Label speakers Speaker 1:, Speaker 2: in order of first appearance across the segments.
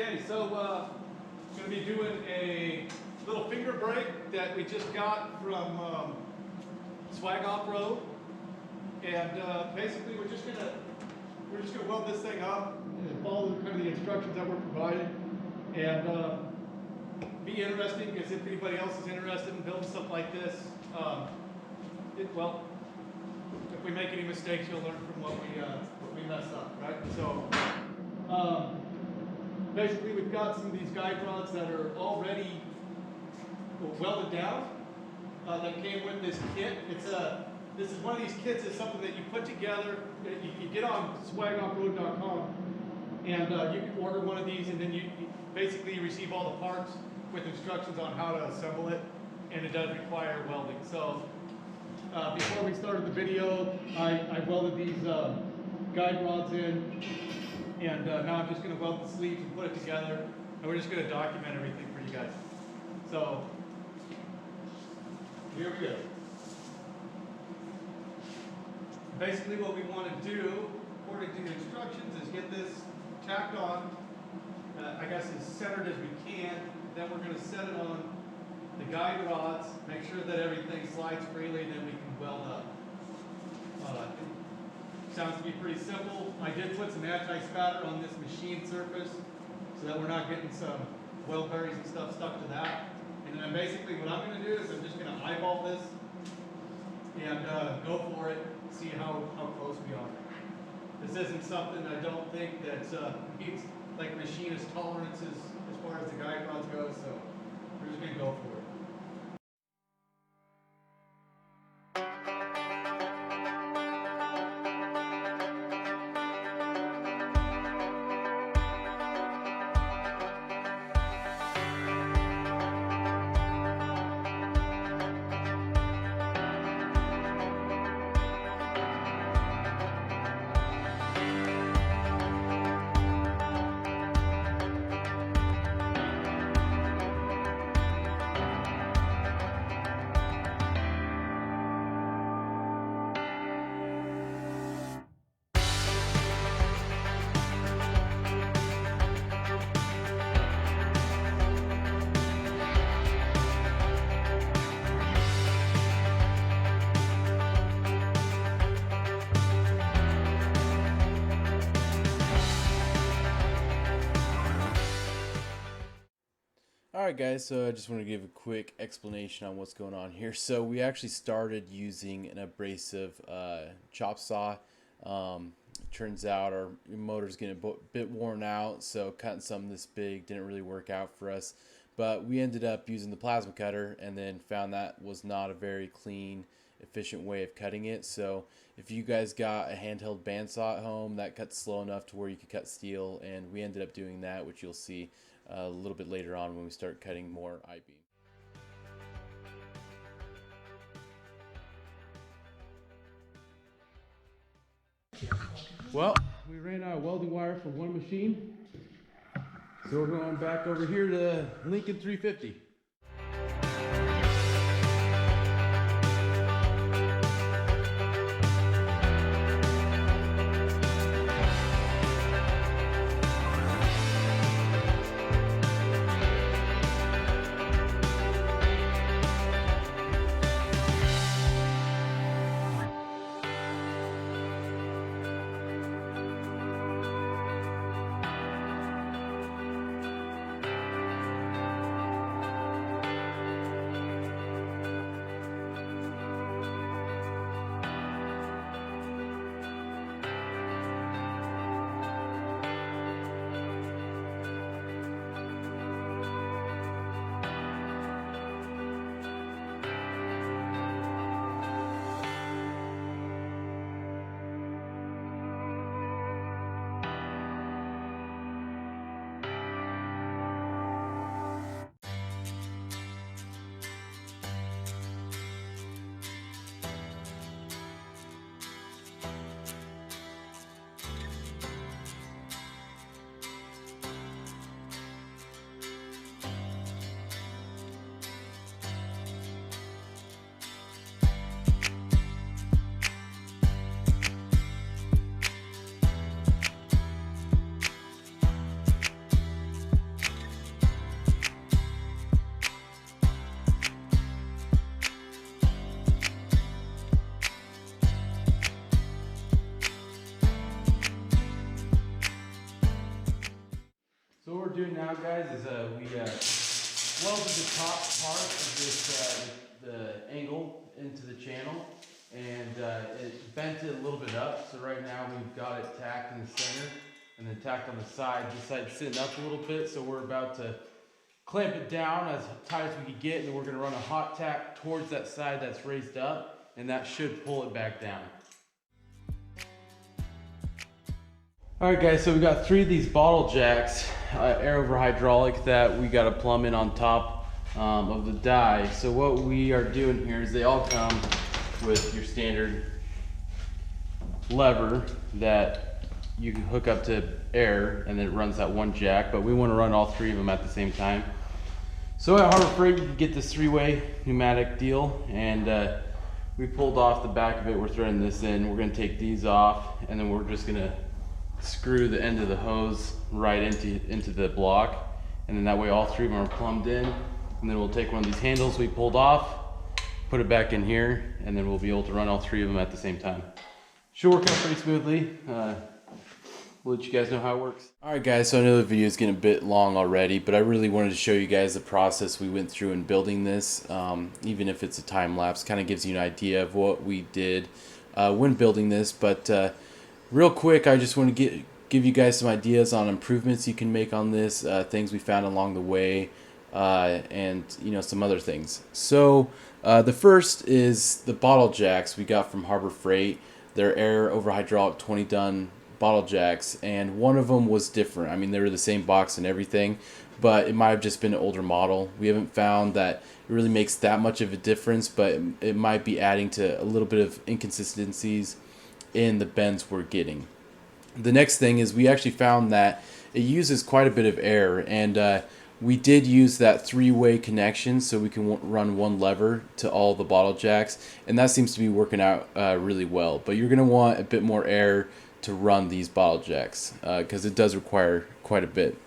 Speaker 1: Okay, so going to be doing a little finger brake that we just got from Swag Off-Road, and basically we're just gonna weld this thing up and follow kind of the instructions that were provided, and be interesting because if anybody else is interested in building stuff like this, well, if we make any mistakes, you'll learn from what we mess up, right? So. Basically, we've got some of these guide rods that are already welded down that came with this kit. This is one of these kits. Is something that you put together. You get on swagoffroad.com and you can order one of these, and then you basically receive all the parts with instructions on how to assemble it, and it does require welding. So before we started the video, I welded these guide rods in. And now I'm just going to weld the sleeves and put it together, and we're just going to document everything for you guys. So, here we go. Basically what we want to do, according to the instructions, is get this tacked on, I guess as centered as we can. Then we're going to set it on the guide rods, make sure that everything slides freely, and then we can weld up. Sounds to be pretty simple. I did put some anti-spatter on this machine surface so that we're not getting some weld bearings and stuff stuck to that. And then basically what I'm going to do is I'm just going to eyeball this and go for it, see how close we are. This isn't something I don't think that meets like machinist tolerances as far as the guide rods go, so we're just going to go for it.
Speaker 2: Alright guys, so I just want to give a quick explanation on what's going on here. So we actually started using an abrasive chop saw. Turns out our motor's getting a bit worn out, so cutting something this big didn't really work out for us. But we ended up using the plasma cutter and then found that was not a very clean, efficient way of cutting it. So if you guys got a handheld bandsaw at home, that cuts slow enough to where you could cut steel, and we ended up doing that, which you'll see a little bit later on when we start cutting more I-beam. Well, we ran out of welding wire for one machine, so we're going back over here to Lincoln 350. now, guys, is we welded the top part of this the angle into the channel, and it bent it a little bit up. So right now we've got it tacked in the center and then tacked on the side. This side's sitting up a little bit, so we're about to clamp it down as tight as we can get, and then we're going to run a hot tack towards that side that's raised up, and that should pull it back down. All right, guys, so we got 3 of these bottle jacks, air over hydraulic, that we got to plumb in on top of the die. So what we are doing here is they all come with your standard lever that you can hook up to air, and then it runs that one jack, but we want to run all 3 of them at the same time. So at Harbor Freight, you can get this 3-way pneumatic deal, and we pulled off the back of it. We're throwing this in. We're going to take these off, and then we're just going to screw the end of the hose right into the block, and then that way all 3 of them are plumbed in. And then we'll take one of these handles we pulled off, put it back in here, and then we'll be able to run all 3 of them at the same time. Should work out pretty smoothly. We'll let you guys know how it works. Alright guys, so I know the video is getting a bit long already, but I really wanted to show you guys the process we went through in building this. Even if it's a time lapse, kind of gives you an idea of what we did when building this. But real quick, I just want to give you guys some ideas on improvements you can make on this, things we found along the way, and some other things. So the first is the bottle jacks we got from Harbor Freight. They're air over hydraulic 20 ton bottle jacks, and one of them was different. I mean, they were the same box and everything, but it might have just been an older model. We haven't found that it really makes that much of a difference, but it might be adding to a little bit of inconsistencies in the bends we're getting. The next thing is we actually found that it uses quite a bit of air, and we did use that 3-way connection so we can run one lever to all the bottle jacks, and that seems to be working out really well. But you're going to want a bit more air to run these bottle jacks because it does require quite a bit.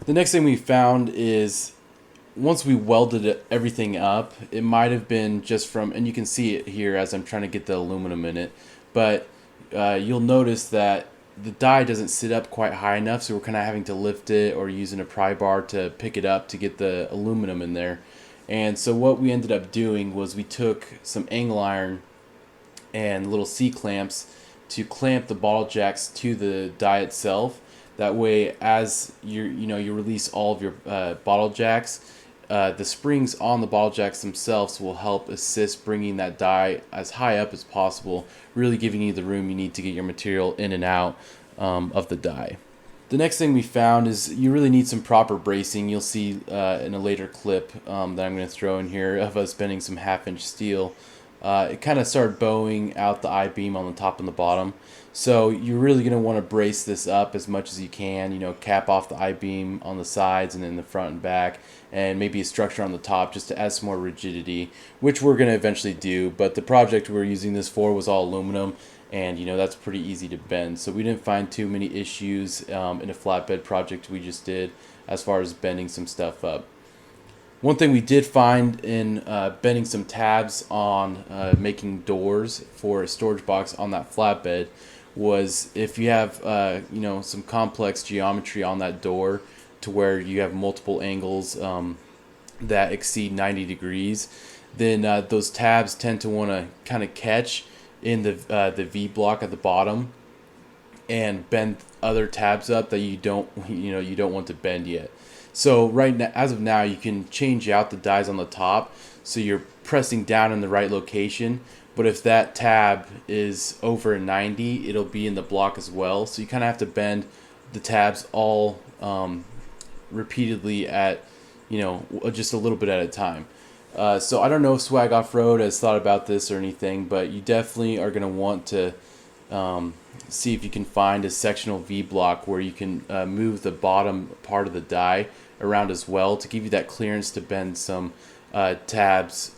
Speaker 2: The next thing we found is once we welded everything up, it might have been just from, and you can see it here as I'm trying to get the aluminum in it, but you'll notice that the die doesn't sit up quite high enough, so we're kind of having to lift it or using a pry bar to pick it up to get the aluminum in there. And so what we ended up doing was we took some angle iron and little C-clamps to clamp the bottle jacks to the die itself. That way, as you release all of your bottle jacks, the springs on the bottle jacks themselves will help assist bringing that die as high up as possible, really giving you the room you need to get your material in and out of the die. The next thing we found is you really need some proper bracing. You'll see in a later clip that I'm going to throw in here of us bending some 1/2-inch steel. It kind of started bowing out the I-beam on the top and the bottom. So you're really going to want to brace this up as much as you can, cap off the I-beam on the sides and then the front and back, and maybe a structure on the top just to add some more rigidity, which we're going to eventually do. But the project we were using this for was all aluminum, and that's pretty easy to bend. So we didn't find too many issues in a flatbed project we just did as far as bending some stuff up. One thing we did find in bending some tabs on making doors for a storage box on that flatbed was if you have some complex geometry on that door to where you have multiple angles that exceed 90 degrees, then those tabs tend to want to kind of catch in the V block at the bottom and bend other tabs up that you don't want to bend yet. So right now, as of now, you can change out the dies on the top so you're pressing down in the right location. But if that tab is over 90, it'll be in the block as well. So you kind of have to bend the tabs all repeatedly at, just a little bit at a time. So I don't know if Swag Off-Road has thought about this or anything, but you definitely are going to want to see if you can find a sectional V block where you can move the bottom part of the die around as well to give you that clearance to bend some tabs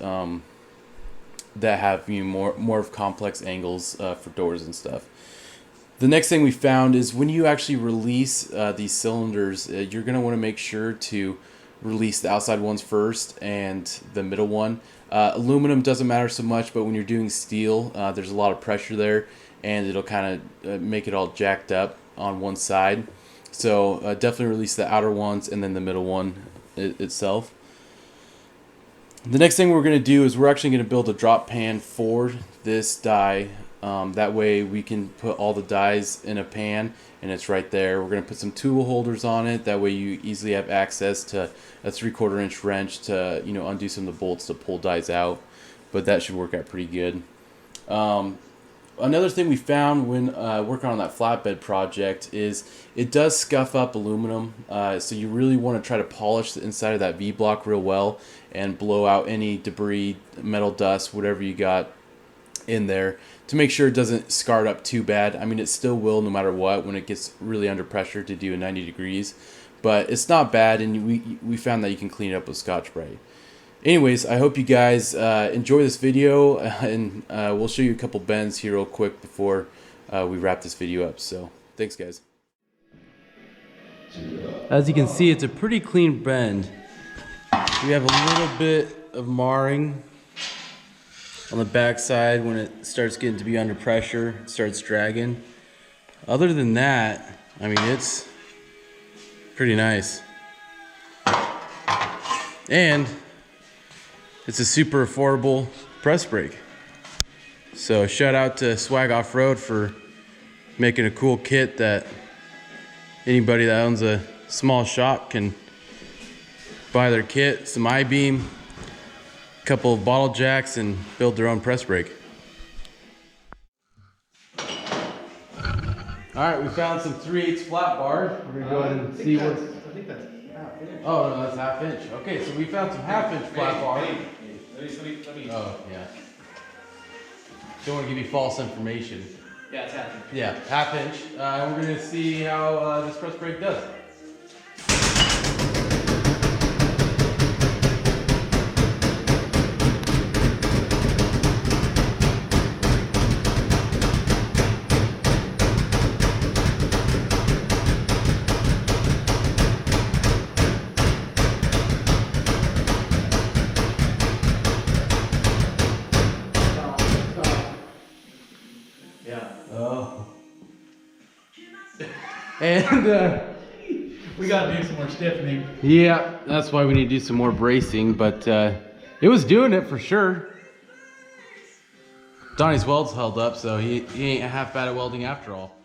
Speaker 2: that have more of complex angles for doors and stuff. The next thing we found is when you actually release these cylinders, you're going to want to make sure to release the outside ones first and the middle one. Aluminum doesn't matter so much, but when you're doing steel, there's a lot of pressure there, and it'll kind of make it all jacked up on one side. So definitely release the outer ones and then the middle one itself. The next thing we're going to do is we're actually going to build a drop pan for this die. That way we can put all the dies in a pan and it's right there. We're going to put some tool holders on it. That way you easily have access to a 3/4 inch wrench to, you know, undo some of the bolts to pull dies out. But that should work out pretty good. Another thing we found when working on that flatbed project is it does scuff up aluminum. So you really want to try to polish the inside of that V-block real well and blow out any debris, metal dust, whatever you got in there to make sure it doesn't scar it up too bad. I mean, it still will no matter what when it gets really under pressure to do a 90 degrees. But it's not bad, and we found that you can clean it up with Scotch-Brite. Anyways, I hope you guys enjoy this video, and we'll show you a couple bends here real quick before we wrap this video up. So, thanks guys. As you can see, it's a pretty clean bend. We have a little bit of marring on the back side when it starts getting to be under pressure, it starts dragging. Other than that, I mean, it's pretty nice. And it's a super affordable press brake. So shout out to Swag Off-Road for making a cool kit that anybody that owns a small shop can buy their kit, some I-beam, a couple of bottle jacks, and build their own press brake. All right, we found some 3/8 flat bar. We're gonna go ahead and see what.
Speaker 1: I think that's half inch.
Speaker 2: Oh no, that's half inch. Okay, so we found some half-inch flat bar.
Speaker 1: Let me.
Speaker 2: Oh yeah. Don't want to give you false information.
Speaker 1: Yeah, it's half inch.
Speaker 2: Yeah, half inch. We're gonna see how this press brake does. And
Speaker 1: we gotta do some more stiffening.
Speaker 2: yeah, that's why we need to do some more bracing, but it was doing it for sure. Donnie's welds held up, so he ain't half bad at welding after all.